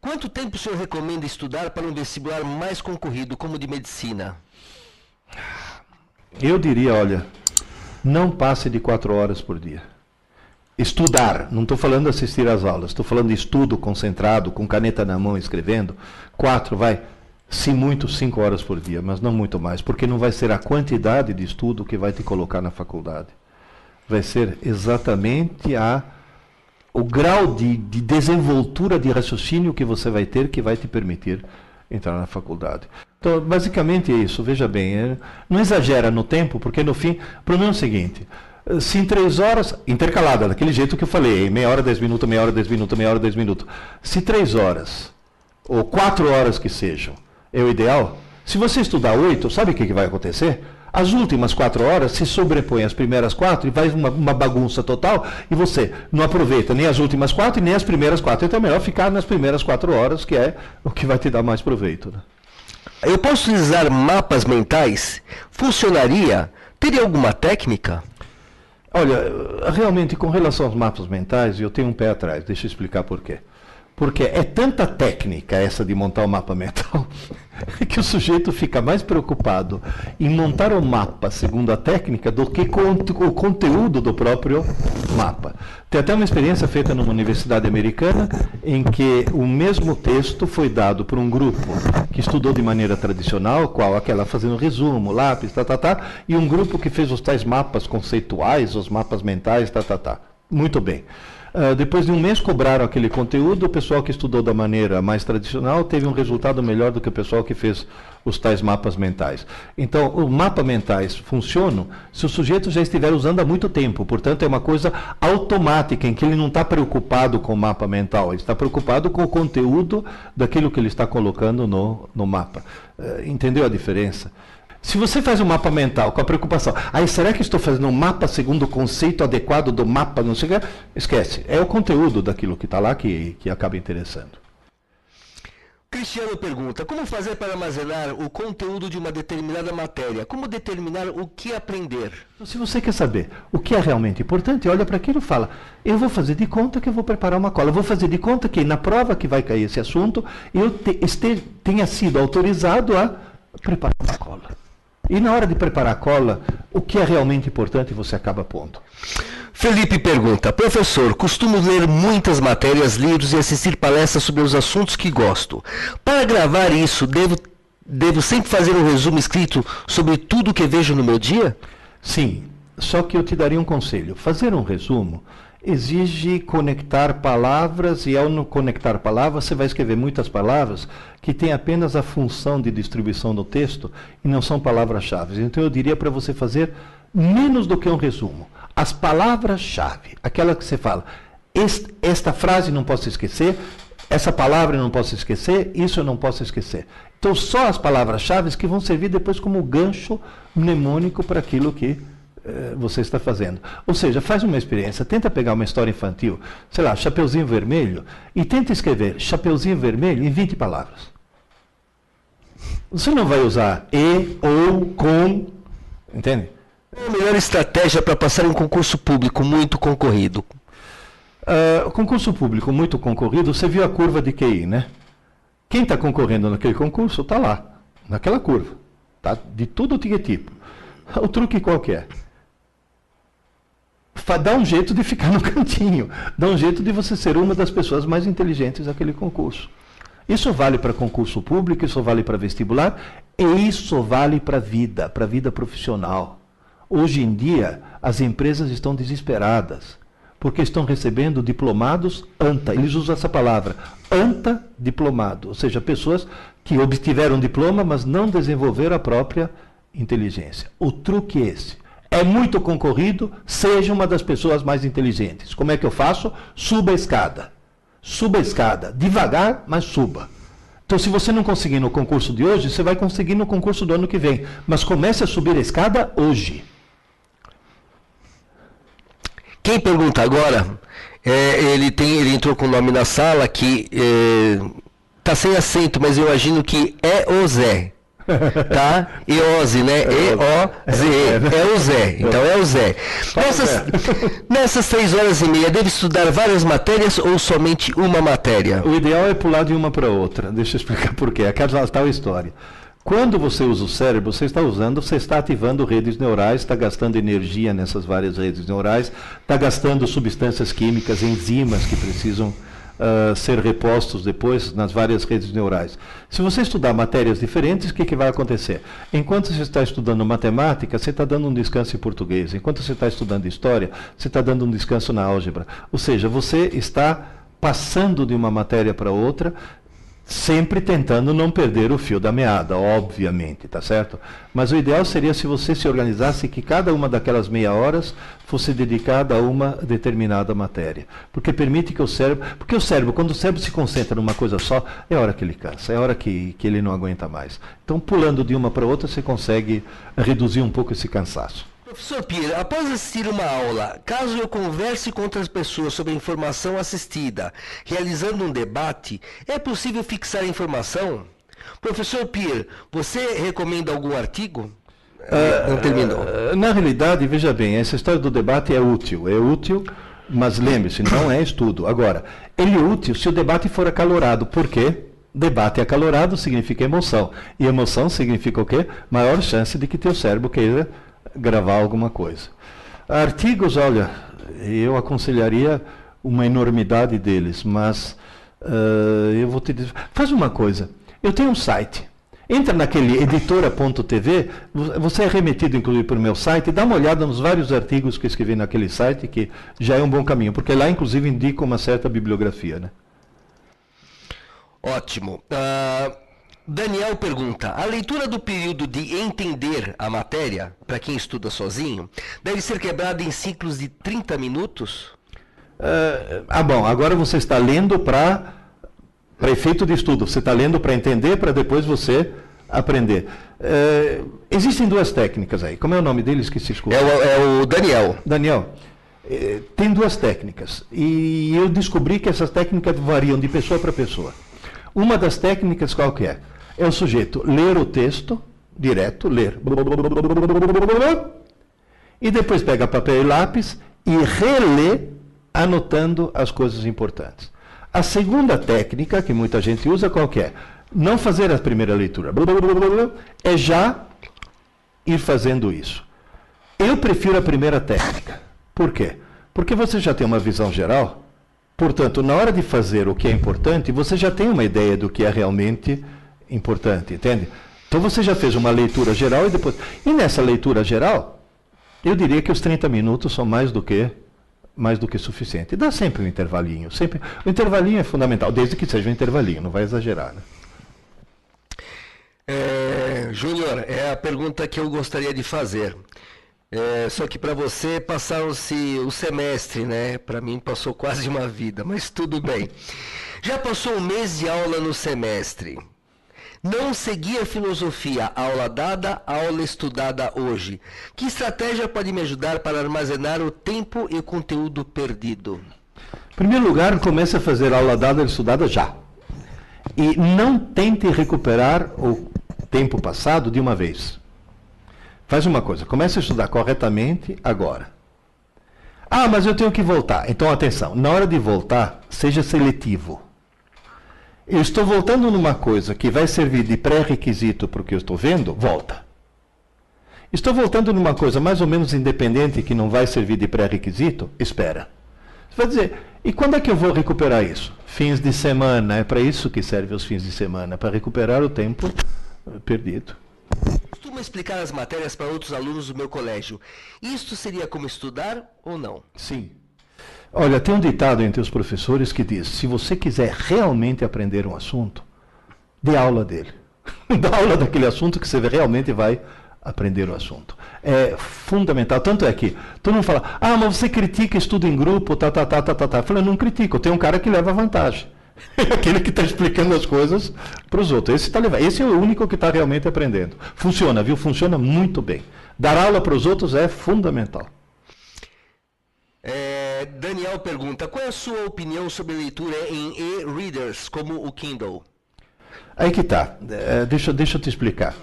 Quanto tempo o senhor recomenda estudar para um vestibular mais concorrido, como o de medicina? Eu diria, olha, não passe de 4 horas por dia. Estudar, não estou falando assistir às aulas, estou falando de estudo concentrado, com caneta na mão, escrevendo. 4, vai, se muito, 5 horas por dia, mas não muito mais, porque não vai ser a quantidade de estudo que vai te colocar na faculdade. Vai ser exatamente o grau de desenvoltura de raciocínio que você vai ter que vai te permitir entrar na faculdade. Então, basicamente é isso. Veja bem, não exagera no tempo, porque no fim, o problema é o seguinte, se em 3 horas, intercalada, daquele jeito que eu falei, meia hora, 10 minutos, meia hora, 10 minutos, meia hora, 10 minutos, se 3 horas, ou 4 horas que sejam, é o ideal, se você estudar 8, sabe o que vai acontecer? As últimas 4 horas se sobrepõem às primeiras 4 e vai uma bagunça total e você não aproveita nem as últimas 4 e nem as primeiras 4. Então é melhor ficar nas primeiras 4 horas, que é o que vai te dar mais proveito. Né? Eu posso utilizar mapas mentais? Funcionaria? Teria alguma técnica? Olha, realmente com relação aos mapas mentais, eu tenho um pé atrás. Deixa eu explicar por quê. Porque é tanta técnica essa de montar o mapa mental que o sujeito fica mais preocupado em montar o mapa segundo a técnica do que com o conteúdo do próprio mapa. Tem até uma experiência feita numa universidade americana em que o mesmo texto foi dado por um grupo que estudou de maneira tradicional, qual aquela fazendo resumo, lápis, e um grupo que fez os tais mapas conceituais, os mapas mentais, Muito bem. Depois de um mês cobraram aquele conteúdo, o pessoal que estudou da maneira mais tradicional teve um resultado melhor do que o pessoal que fez os tais mapas mentais. Então, os mapas mentais funcionam se o sujeito já estiver usando há muito tempo, portanto é uma coisa automática, em que ele não está preocupado com o mapa mental, ele está preocupado com o conteúdo daquilo que ele está colocando no mapa. Entendeu a diferença? Se você faz um mapa mental com a preocupação, será que estou fazendo um mapa segundo o conceito adequado do mapa, não sei o que, esquece. É o conteúdo daquilo que está lá que acaba interessando. Cristiano pergunta, como fazer para armazenar o conteúdo de uma determinada matéria? Como determinar o que aprender? Se você quer saber o que é realmente importante, olha para aquilo e fala, eu vou fazer de conta que eu vou preparar uma cola, eu vou fazer de conta que na prova que vai cair esse assunto, eu tenha sido autorizado a preparar uma cola. E na hora de preparar a cola, o que é realmente importante você acaba pondo. Felipe pergunta, professor, costumo ler muitas matérias, livros e assistir palestras sobre os assuntos que gosto. Para gravar isso, devo sempre fazer um resumo escrito sobre tudo que vejo no meu dia? Sim, só que eu te daria um conselho. Fazer um resumo exige conectar palavras, e ao não conectar palavras, você vai escrever muitas palavras que têm apenas a função de distribuição do texto e não são palavras-chave. Então eu diria para você fazer menos do que um resumo. As palavras-chave, aquela que você fala, esta frase não posso esquecer, essa palavra eu não posso esquecer, isso eu não posso esquecer. Então só as palavras-chave que vão servir depois como gancho mnemônico para aquilo que você está fazendo. Ou seja, faz uma experiência, tenta pegar uma história infantil, sei lá, Chapeuzinho Vermelho, e tenta escrever Chapeuzinho Vermelho em 20 palavras. Você não vai usar e, ou, com, entende? Qual a melhor estratégia para passar em um concurso público muito concorrido? Concurso público muito concorrido, você viu a curva de QI, né? Quem está concorrendo naquele concurso está lá, naquela curva, tá? De tudo que é tipo. O truque qual que é? Dá um jeito de ficar no cantinho, dá um jeito de você ser uma das pessoas mais inteligentes daquele concurso. Isso vale para concurso público, isso vale para vestibular, e isso vale para a vida profissional. Hoje em dia, as empresas estão desesperadas, porque estão recebendo diplomados ANTA, eles usam essa palavra, ANTA diplomado, ou seja, pessoas que obtiveram diploma, mas não desenvolveram a própria inteligência. O truque é esse. É muito concorrido, seja uma das pessoas mais inteligentes. Como é que eu faço? Suba a escada. Suba a escada. Devagar, mas suba. Então, se você não conseguir no concurso de hoje, você vai conseguir no concurso do ano que vem. Mas comece a subir a escada hoje. Quem pergunta agora, ele entrou com o nome na sala que está sem acento, mas eu imagino que é o Zé. Tá? Eose, né? E-O-Z-E. É o Zé. Então é o Zé. Nessas 3 horas e meia, deve estudar várias matérias ou somente uma matéria? O ideal é pular de uma para outra. Deixa eu explicar por quê. Aquela tal história. Quando você usa o cérebro, você está ativando redes neurais, está gastando energia nessas várias redes neurais, está gastando substâncias químicas, enzimas que precisam ser repostos depois nas várias redes neurais. Se você estudar matérias diferentes, o que vai acontecer? Enquanto você está estudando matemática, você está dando um descanso em português. Enquanto você está estudando história, você está dando um descanso na álgebra. Ou seja, você está passando de uma matéria para outra, sempre tentando não perder o fio da meada, obviamente, tá certo? Mas o ideal seria se você se organizasse que cada uma daquelas meia horas fosse dedicada a uma determinada matéria. Porque permite que o cérebro... Porque o cérebro, quando o cérebro se concentra numa coisa só, é a hora que ele cansa, é a hora que ele não aguenta mais. Então, pulando de uma para outra, você consegue reduzir um pouco esse cansaço. Professor Pierre, após assistir uma aula, caso eu converse com outras pessoas sobre a informação assistida, realizando um debate, é possível fixar a informação? Professor Pierre, você recomenda algum artigo? Não terminou. Na realidade, veja bem, essa história do debate é útil, mas lembre-se, não é estudo. Agora, ele é útil se o debate for acalorado. Por quê? Debate acalorado significa emoção. E emoção significa o quê? Maior chance de que teu cérebro queira gravar alguma coisa. Artigos, olha, eu aconselharia uma enormidade deles, mas eu vou te dizer, faz uma coisa, eu tenho um site, entra naquele editora.tv, você é remetido inclusive para o meu site, dá uma olhada nos vários artigos que eu escrevi naquele site, que já é um bom caminho, porque lá inclusive indica uma certa bibliografia, né? Ótimo. Daniel pergunta, a leitura do período de entender a matéria, para quem estuda sozinho, deve ser quebrada em ciclos de 30 minutos? Bom, agora você está lendo para efeito de estudo, você está lendo para entender, para depois você aprender. Existem duas técnicas aí, como é o nome dele? Esqueci. É o Daniel. Daniel, tem duas técnicas, e eu descobri que essas técnicas variam de pessoa para pessoa. Uma das técnicas qual que é? É o sujeito ler o texto, direto, ler, e depois pega papel e lápis e relê, anotando as coisas importantes. A segunda técnica, que muita gente usa, qual que é? Não fazer a primeira leitura, é já ir fazendo isso. Eu prefiro a primeira técnica. Por quê? Porque você já tem uma visão geral, portanto, na hora de fazer o que é importante, você já tem uma ideia do que é realmente importante, entende? Então você já fez uma leitura geral e depois... E nessa leitura geral, eu diria que os 30 minutos são mais do que suficiente. Dá sempre um intervalinho. Sempre... O intervalinho é fundamental, desde que seja um intervalinho, não vai exagerar, né? Júnior, é a pergunta que eu gostaria de fazer. Só que para você passaram-se o semestre, né? Para mim passou quase uma vida, mas tudo bem. Já passou um mês de aula no semestre. Não segui a filosofia, aula dada, aula estudada hoje. Que estratégia pode me ajudar para armazenar o tempo e o conteúdo perdido? Em primeiro lugar, comece a fazer aula dada e estudada já. E não tente recuperar o tempo passado de uma vez. Faz uma coisa, comece a estudar corretamente agora. Mas eu tenho que voltar. Então, atenção, na hora de voltar, seja seletivo. Eu estou voltando numa coisa que vai servir de pré-requisito para o que eu estou vendo, volta. Estou voltando numa coisa mais ou menos independente que não vai servir de pré-requisito, espera. Você vai dizer, e quando é que eu vou recuperar isso? Fins de semana, é para isso que servem os fins de semana, para recuperar o tempo perdido. Costumo explicar as matérias para outros alunos do meu colégio. Isto seria como estudar ou não? Sim. Olha, tem um ditado entre os professores que diz, se você quiser realmente aprender um assunto, dê aula dele. Dá aula daquele assunto que você realmente vai aprender o assunto. É fundamental. Tanto é que todo mundo fala, mas você critica estudo em grupo, Eu falo, não critico, tem um cara que leva vantagem. É aquele que está explicando as coisas para os outros. Esse é o único que está realmente aprendendo. Funciona, viu? Funciona muito bem. Dar aula para os outros é fundamental. Daniel pergunta, qual é a sua opinião sobre leitura em e-readers, como o Kindle? Aí que está. Deixa eu te explicar.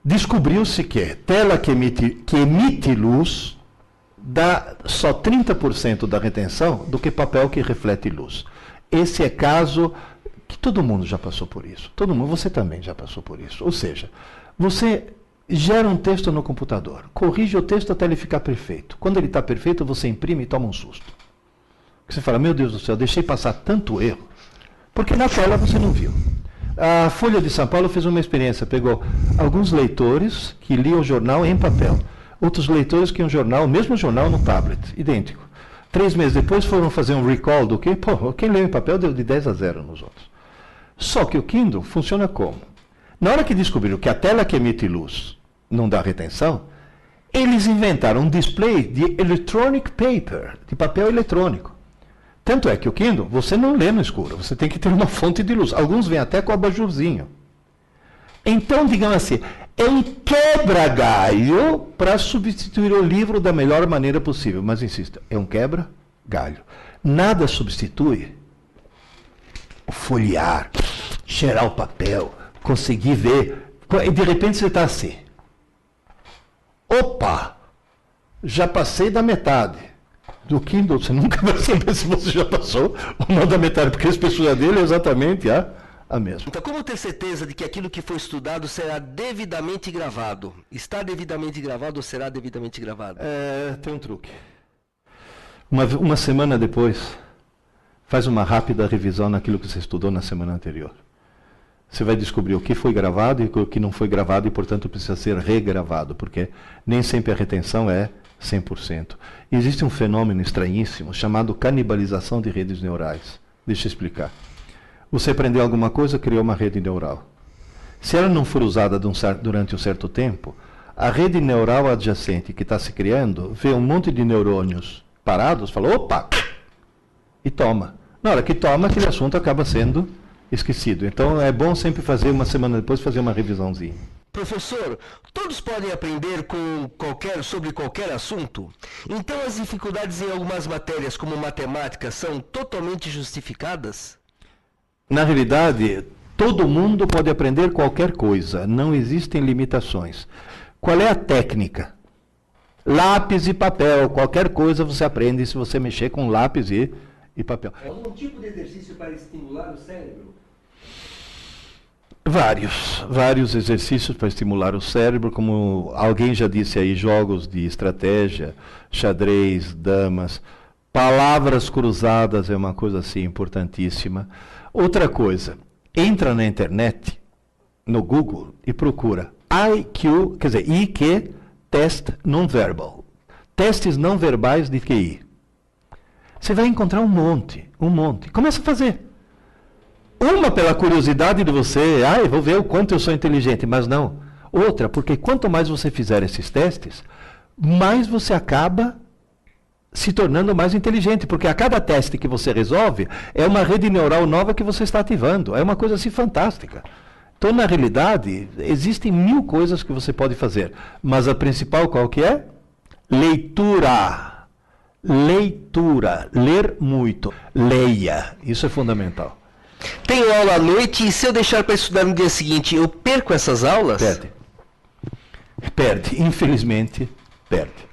descobriu-se que tela que emite luz dá só 30% da retenção do que papel que reflete luz. Esse é caso que todo mundo já passou por isso. Todo mundo, você também já passou por isso. Ou seja, você gera um texto no computador, corrige o texto até ele ficar perfeito. Quando ele está perfeito, você imprime e toma um susto. Você fala, meu Deus do céu, deixei passar tanto erro, porque na tela você não viu. A Folha de São Paulo fez uma experiência, pegou alguns leitores que liam o jornal em papel, outros leitores que iam o mesmo jornal no tablet, idêntico. 3 meses depois foram fazer um recall do que, quem leu em papel deu de 10-0 nos outros. Só que o Kindle funciona como? Na hora que descobriram que a tela que emite luz não dá retenção, eles inventaram um display de electronic paper, de papel eletrônico. Tanto é que o Kindle, você não lê no escuro, você tem que ter uma fonte de luz. Alguns vêm até com abajurzinho. Então, digamos assim, é um quebra-galho para substituir o livro da melhor maneira possível. Mas, insisto, é um quebra-galho. Nada substitui o folhear, cheirar o papel, conseguir ver. E, de repente, você está assim. Opa! Já passei da metade. Do Kindle, você nunca vai saber se você já passou ou não da metade, porque a espessura dele é exatamente a mesma. Então, como ter certeza de que aquilo que foi estudado será devidamente gravado? Está devidamente gravado ou será devidamente gravado? Tem um truque. Uma semana depois, faz uma rápida revisão naquilo que você estudou na semana anterior. Você vai descobrir o que foi gravado e o que não foi gravado e, portanto, precisa ser regravado, porque nem sempre a retenção é 100%. Existe um fenômeno estranhíssimo chamado canibalização de redes neurais. Deixa eu explicar. Você aprendeu alguma coisa, criou uma rede neural. Se ela não for usada durante um certo tempo, a rede neural adjacente que está se criando vê um monte de neurônios parados, fala, opa! E toma. Na hora que toma, aquele assunto acaba sendo esquecido. Então é bom sempre fazer, uma semana depois, fazer uma revisãozinha. Professor, todos podem aprender sobre qualquer assunto? Então as dificuldades em algumas matérias, como matemática, são totalmente justificadas? Na realidade, todo mundo pode aprender qualquer coisa, não existem limitações. Qual é a técnica? Lápis e papel, qualquer coisa você aprende se você mexer com lápis e papel. Algum tipo de exercício para estimular o cérebro? Vários exercícios para estimular o cérebro, como alguém já disse aí, jogos de estratégia, xadrez, damas, palavras cruzadas é uma coisa assim importantíssima. Outra coisa, entra na internet, no Google, e procura IQ, quer dizer, IQ, Test Non-Verbal. Testes não verbais de QI. Você vai encontrar um monte. Começa a fazer. Uma pela curiosidade de você, eu vou ver o quanto eu sou inteligente, mas não. Outra, porque quanto mais você fizer esses testes, mais você acaba se tornando mais inteligente, porque a cada teste que você resolve, é uma rede neural nova que você está ativando. É uma coisa assim fantástica. Então, na realidade, existem 1000 coisas que você pode fazer, mas a principal qual que é? Leitura. Ler muito. Leia. Isso é fundamental. Tenho aula à noite e se eu deixar para estudar no dia seguinte, eu perco essas aulas? Perde. Infelizmente, perde.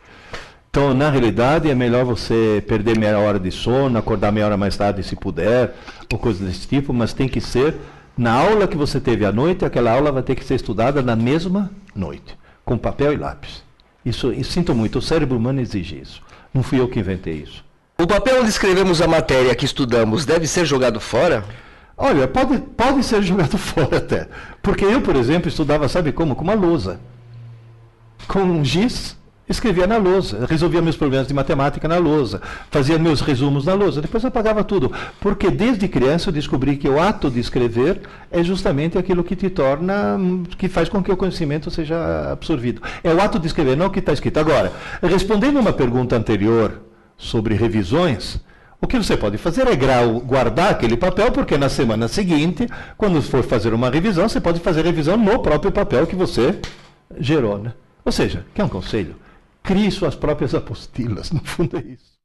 Então, na realidade, é melhor você perder meia hora de sono, acordar meia hora mais tarde se puder, ou coisa desse tipo, mas tem que ser na aula que você teve à noite, aquela aula vai ter que ser estudada na mesma noite, com papel e lápis. Isso sinto muito, o cérebro humano exige isso. Não fui eu que inventei isso. O papel onde escrevemos a matéria que estudamos deve ser jogado fora? Olha, pode ser jogado fora até. Porque eu, por exemplo, estudava, sabe como? Com uma lousa. Com um giz, escrevia na lousa. Resolvia meus problemas de matemática na lousa. Fazia meus resumos na lousa. Depois apagava tudo. Porque desde criança eu descobri que o ato de escrever é justamente aquilo que te torna, que faz com que o conhecimento seja absorvido. É o ato de escrever, não o que está escrito. Agora, respondendo uma pergunta anterior sobre revisões, o que você pode fazer é guardar aquele papel, porque na semana seguinte, quando for fazer uma revisão, você pode fazer revisão no próprio papel que você gerou, né? Ou seja, quer um conselho? Crie suas próprias apostilas, no fundo é isso.